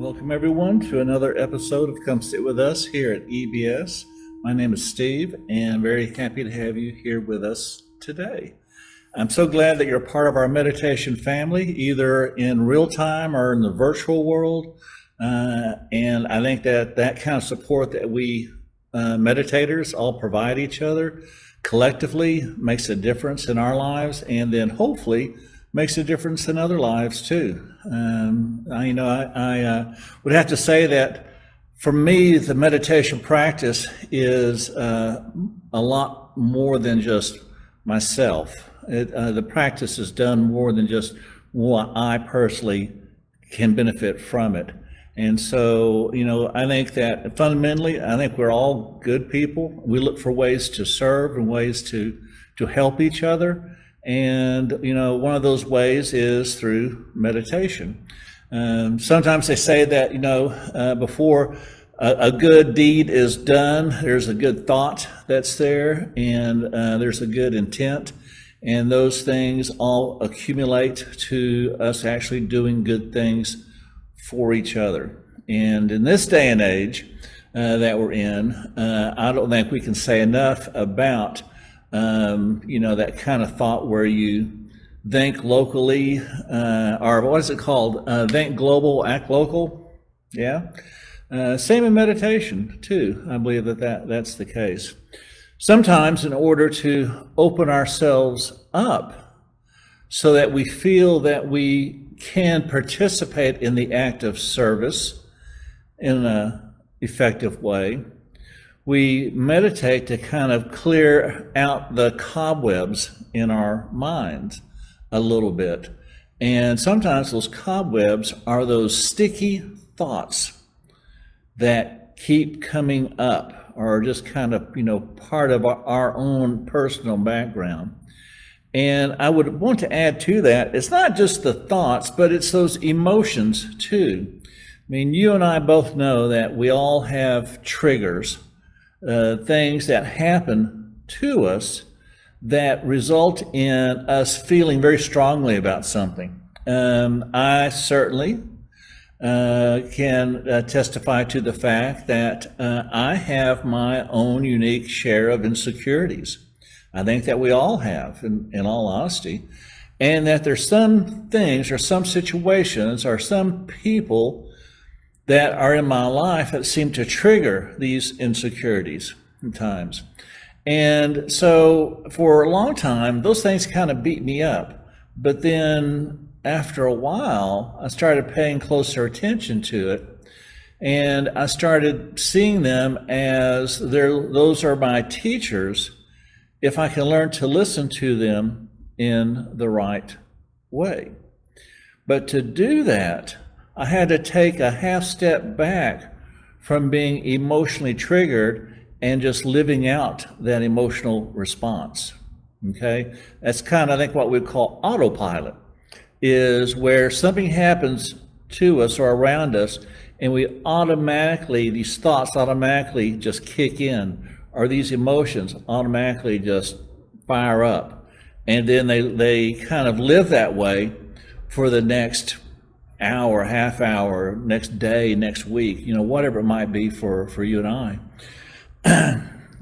Welcome everyone to another episode of Come Sit With Us here at EBS. My name is Steve and I'm very happy to have you here with us today. I'm so glad that you're a part of our meditation family, either in real time or in the virtual world. And I think that kind of support that we meditators all provide each other collectively makes a difference in our lives, and then hopefully makes a difference in other lives too. I would have to say that for me, the meditation practice is a lot more than just myself. The practice is done more than just what I personally can benefit from it. And so, I think that fundamentally, I think we're all good people. We look for ways to serve and ways to help each other. And, one of those ways is through meditation. Sometimes they say that, before a good deed is done, there's a good thought that's there, and there's a good intent. And those things all accumulate to us actually doing good things for each other. And in this day and age that we're in, I don't think we can say enough about that kind of thought where you think locally, or what is it called? Think global, act local. Yeah. Same in meditation too. I believe that's the case. Sometimes in order to open ourselves up so that we feel that we can participate in the act of service in an effective way, we meditate to kind of clear out the cobwebs in our minds a little bit. And sometimes those cobwebs are those sticky thoughts that keep coming up, or just kind of, part of our own personal background. And I would want to add to that, it's not just the thoughts, but it's those emotions too. I mean, you and I both know that we all have triggers, things that happen to us that result in us feeling very strongly about something. I certainly can testify to the fact that I have my own unique share of insecurities. I think that we all have, in all honesty, and that there's some things or some situations or some people that are in my life that seem to trigger these insecurities at times. And so for a long time, those things kind of beat me up. But then after a while, I started paying closer attention to it. And I started seeing them as those are my teachers, if I can learn to listen to them in the right way. But to do that, I had to take a half step back from being emotionally triggered and just living out that emotional response. Okay? That's kind of, I think, what we call autopilot, is where something happens to us or around us, and these thoughts automatically just kick in, or these emotions automatically just fire up. And then they kind of live that way for the next hour, half hour, next day, next week, whatever it might be for you and I.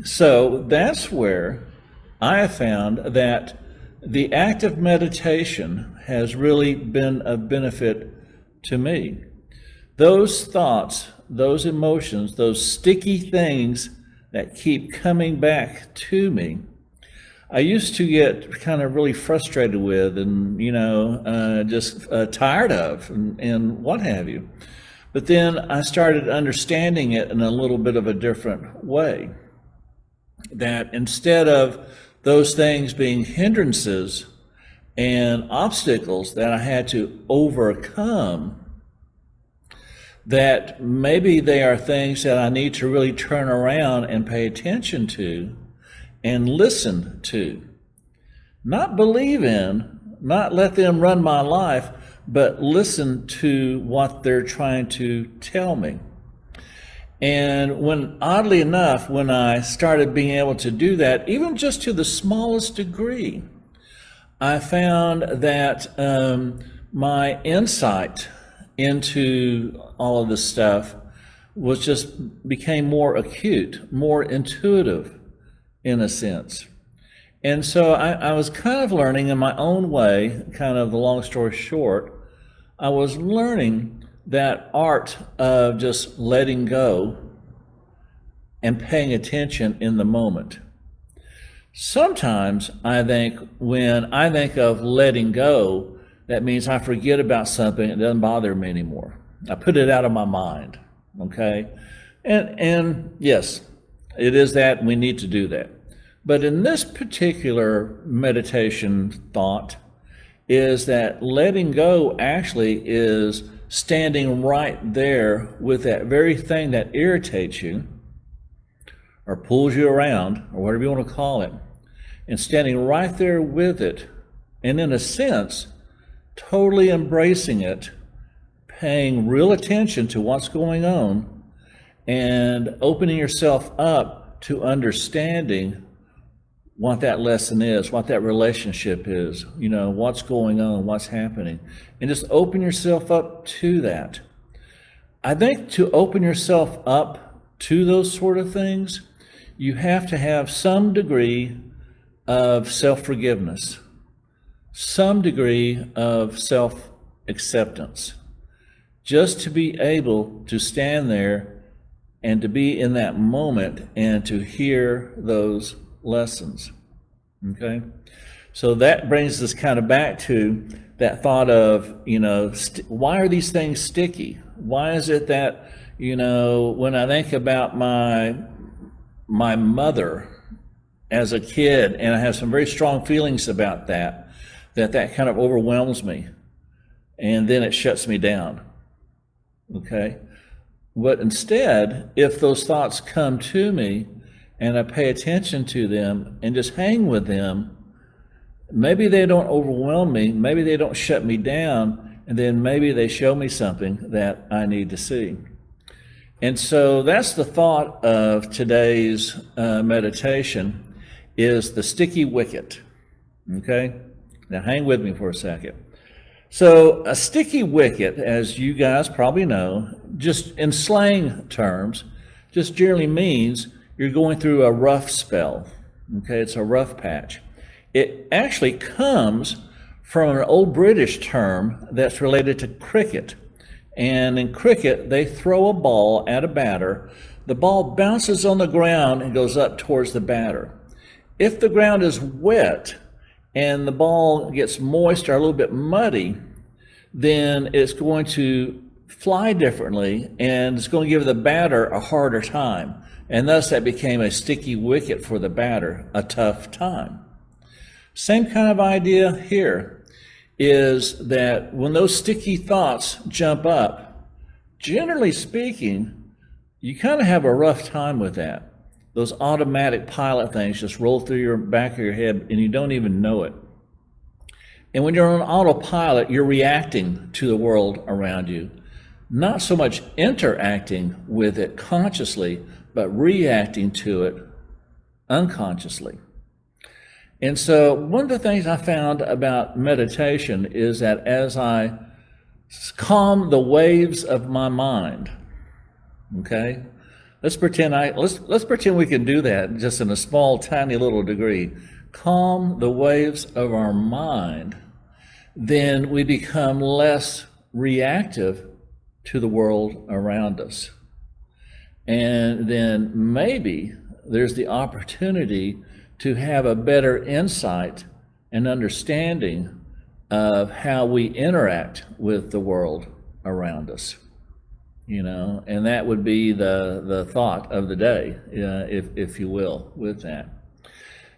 So that's where I have found that the act of meditation has really been of benefit to me. Those thoughts, those emotions, those sticky things that keep coming back to me, I used to get kind of really frustrated with and, just tired of and what have you. But then I started understanding it in a little bit of a different way. That instead of those things being hindrances and obstacles that I had to overcome, that maybe they are things that I need to really turn around and pay attention to and listen to. Not believe in, not let them run my life, but listen to what they're trying to tell me. And oddly enough, when I started being able to do that, even just to the smallest degree, I found that my insight into all of this stuff became more acute, more intuitive in a sense. And so I was kind of learning in my own way, kind of the long story short, I was learning that art of just letting go and paying attention in the moment. Sometimes I think when I think of letting go, that means I forget about something, it doesn't bother me anymore. I put it out of my mind, okay? And yes, it is that, we need to do that. But in this particular meditation thought is that letting go actually is standing right there with that very thing that irritates you or pulls you around, or whatever you want to call it, and standing right there with it, and in a sense, totally embracing it, paying real attention to what's going on, and opening yourself up to understanding what that lesson is, what that relationship is, what's going on, what's happening, and just open yourself up to that. I think to open yourself up to those sort of things, you have to have some degree of self-forgiveness, some degree of self-acceptance, just to be able to stand there and to be in that moment and to hear those lessons, okay? So that brings us kind of back to that thought of, why are these things sticky? Why is it that, when I think about my mother as a kid, and I have some very strong feelings about that kind of overwhelms me, and then it shuts me down, okay? But instead, if those thoughts come to me and I pay attention to them and just hang with them, maybe they don't overwhelm me, maybe they don't shut me down, and then maybe they show me something that I need to see. And so that's the thought of today's meditation, is the sticky wicket, okay? Now hang with me for a second. So a sticky wicket, as you guys probably know, just in slang terms, just generally means you're going through a rough spell, okay? It's a rough patch. It actually comes from an old British term that's related to cricket. And in cricket, they throw a ball at a batter. The ball bounces on the ground and goes up towards the batter. If the ground is wet and the ball gets moist or a little bit muddy, then it's going to fly differently and it's going to give the batter a harder time. And thus that became a sticky wicket for the batter, a tough time. Same kind of idea here is that when those sticky thoughts jump up, generally speaking, you kind of have a rough time with that. Those automatic pilot things just roll through your back of your head and you don't even know it. And when you're on autopilot, you're reacting to the world around you, not so much interacting with it consciously, but reacting to it unconsciously. And so one of the things I found about meditation is that as I calm the waves of my mind, okay, let's pretend we can do that just in a small, tiny little degree. Calm the waves of our mind, then we become less reactive to the world around us. And then maybe there's the opportunity to have a better insight and understanding of how we interact with the world around us, and that would be the thought of the day, if you will, with that.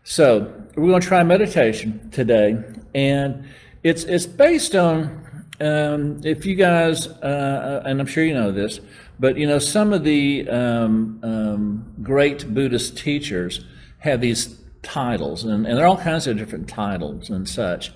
So we're going to try meditation today, and it's based on, if you guys, and I'm sure you know this, but some of the great Buddhist teachers have these titles, and there are all kinds of different titles and such.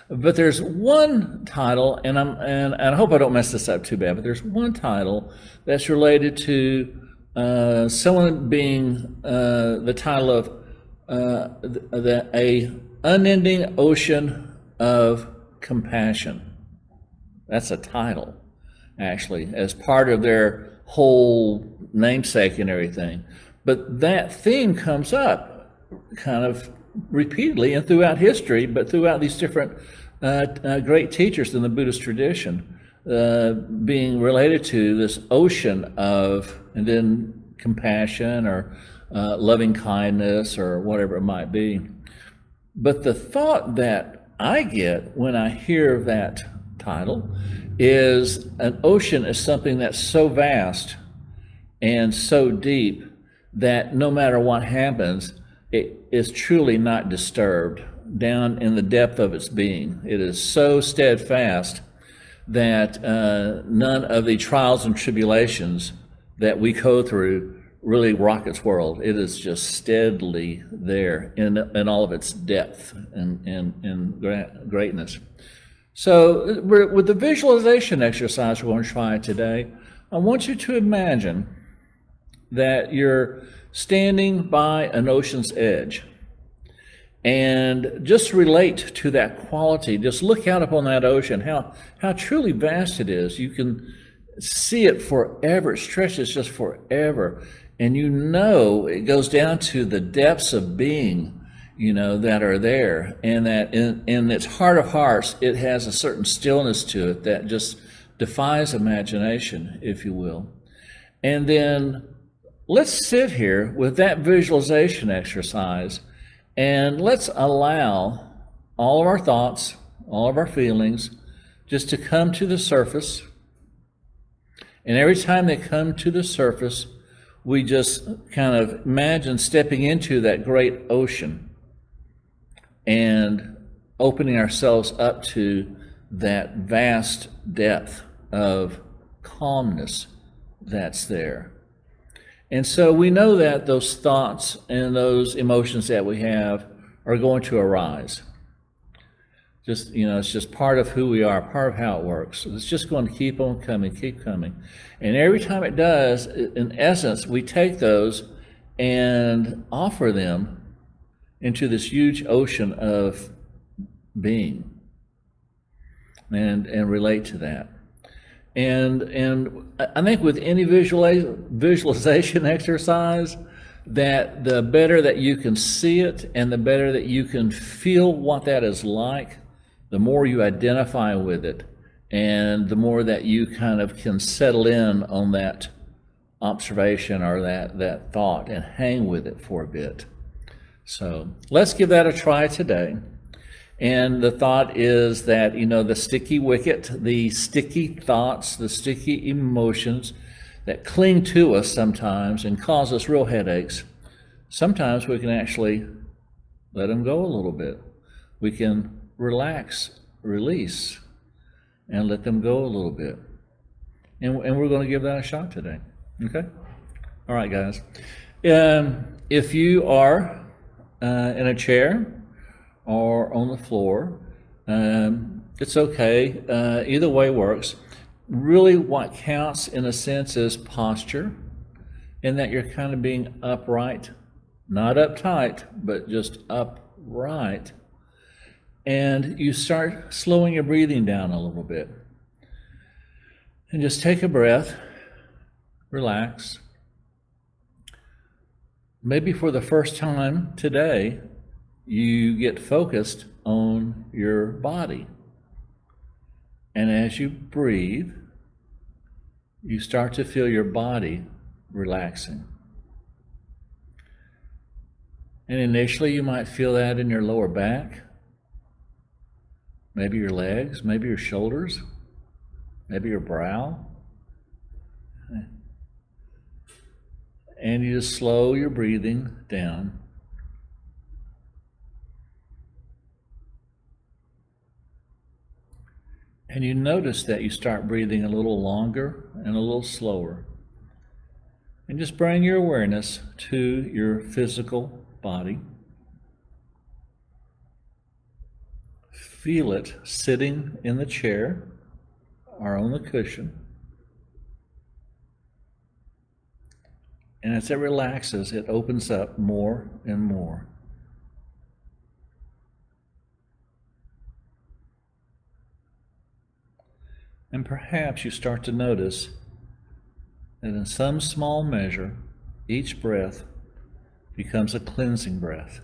But there's one title, and I hope I don't mess this up too bad, but there's one title that's related to someone being the title of a unending ocean of compassion. That's a title. actually, as part of their whole namesake and everything. But that theme comes up kind of repeatedly and throughout history, but throughout these different great teachers in the Buddhist tradition, being related to this ocean of, and then compassion or loving kindness or whatever it might be. But the thought that I get when I hear that title is an ocean is something that's so vast and so deep that no matter what happens, it is truly not disturbed down in the depth of its being. It is so steadfast that none of the trials and tribulations that we go through really rock its world. It is just steadily there in all of its depth and greatness. So with the visualization exercise we're going to try today, I want you to imagine that you're standing by an ocean's edge, and just relate to that quality. Just look out upon that ocean, how truly vast it is. You can see it forever. It stretches just forever. And you know it goes down to the depths of being, that are there. And that in its heart of hearts, it has a certain stillness to it that just defies imagination, if you will. And then let's sit here with that visualization exercise, and let's allow all of our thoughts, all of our feelings, just to come to the surface. And every time they come to the surface, we just kind of imagine stepping into that great ocean and opening ourselves up to that vast depth of calmness that's there. And so we know that those thoughts and those emotions that we have are going to arise. Just, it's just part of who we are, part of how it works. It's just going to keep on coming, keep coming. And every time it does, in essence, we take those and offer them into this huge ocean of being and relate to that. And I think with any visualization exercise, that the better that you can see it and the better that you can feel what that is like, the more you identify with it and the more that you kind of can settle in on that observation or that thought and hang with it for a bit. So let's give that a try today. And the thought is that, the sticky wicket, the sticky thoughts, the sticky emotions that cling to us sometimes and cause us real headaches, sometimes we can actually let them go a little bit. We can relax, release, and let them go a little bit. And we're going to give that a shot today. Okay? All right, guys. If you are in a chair or on the floor, it's okay. Either way works. Really what counts in a sense is posture, in that you're kind of being upright, not uptight, but just upright. And you start slowing your breathing down a little bit. And just take a breath, relax. Maybe for the first time today, you get focused on your body. And as you breathe, you start to feel your body relaxing. And initially you might feel that in your lower back, maybe your legs, maybe your shoulders, maybe your brow. And you just slow your breathing down. And you notice that you start breathing a little longer and a little slower. And just bring your awareness to your physical body. Feel it sitting in the chair or on the cushion. And as it relaxes, it opens up more and more. And perhaps you start to notice that in some small measure, each breath becomes a cleansing breath.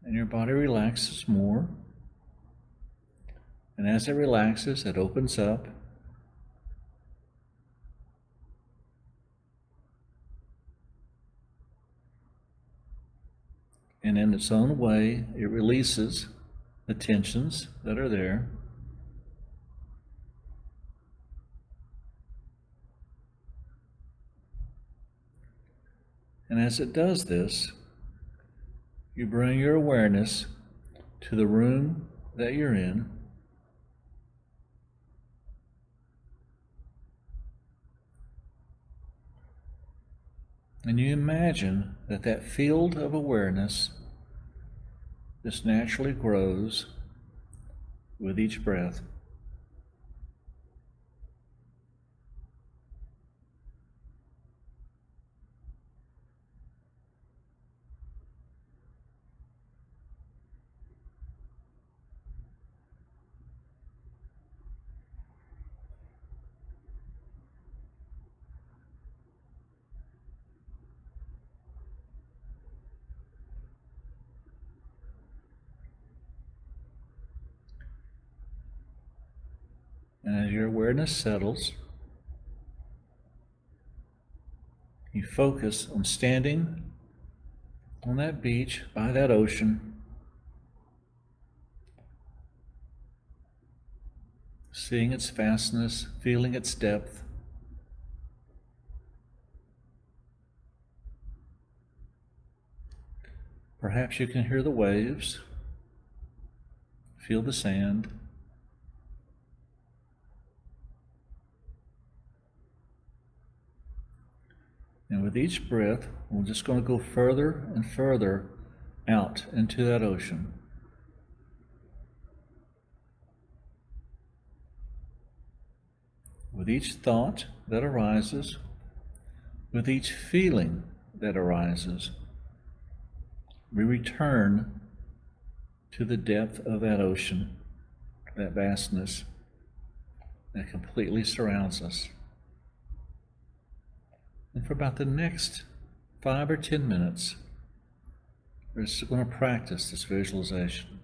And your body relaxes more. And as it relaxes, it opens up. And in its own way, it releases the tensions that are there. And as it does this, you bring your awareness to the room that you're in. And you imagine that that field of awareness just naturally grows with each breath. And as your awareness settles, you focus on standing on that beach by that ocean, seeing its vastness, feeling its depth. Perhaps you can hear the waves, feel the sand. And with each breath, we're just going to go further and further out into that ocean. With each thought that arises, with each feeling that arises, we return to the depth of that ocean, that vastness that completely surrounds us. And for about the next 5 or 10 minutes, we're just going to practice this visualization.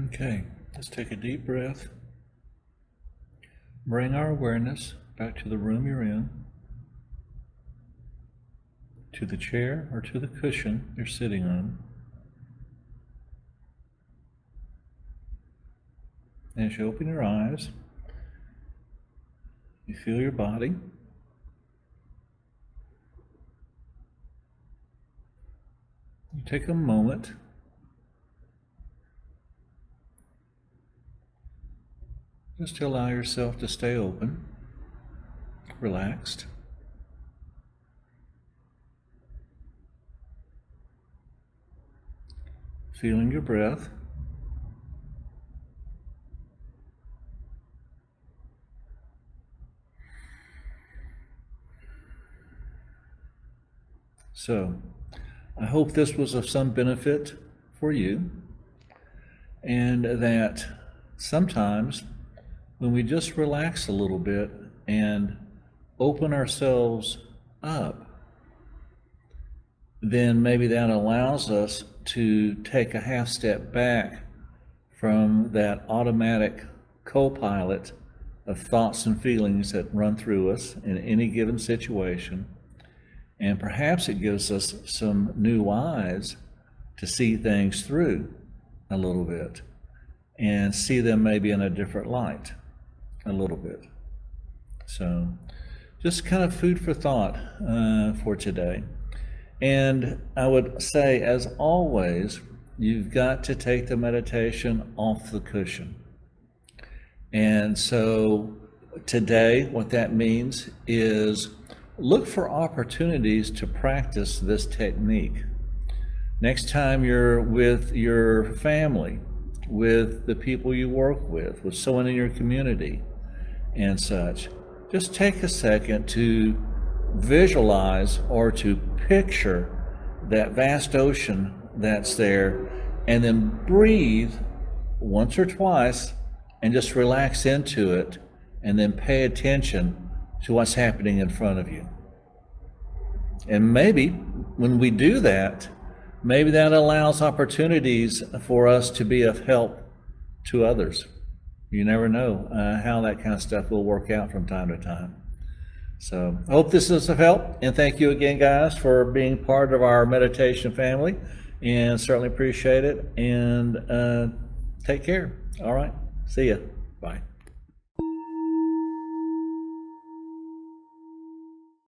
Okay, let's take a deep breath. Bring our awareness back to the room you're in, to the chair or to the cushion you're sitting on. As you open your eyes, you feel your body. You take a moment just to allow yourself to stay open, relaxed. Feeling your breath. So, I hope this was of some benefit for you, and that sometimes when we just relax a little bit and open ourselves up, then maybe that allows us to take a half step back from that automatic co-pilot of thoughts and feelings that run through us in any given situation. And perhaps it gives us some new eyes to see things through a little bit and see them maybe in a different light a little bit. So just kind of food for thought for today. And I would say, as always, you've got to take the meditation off the cushion. And so today, what that means is look for opportunities to practice this technique. Next time you're with your family, with the people you work with someone in your community and such, just take a second to visualize or to picture that vast ocean that's there, and then breathe once or twice and just relax into it, and then pay attention to what's happening in front of you. And maybe when we do that, maybe that allows opportunities for us to be of help to others. You never know how that kind of stuff will work out from time to time. So I hope this is of help, and thank you again, guys, for being part of our meditation family, and certainly appreciate it. And take care. All right, see ya. Bye.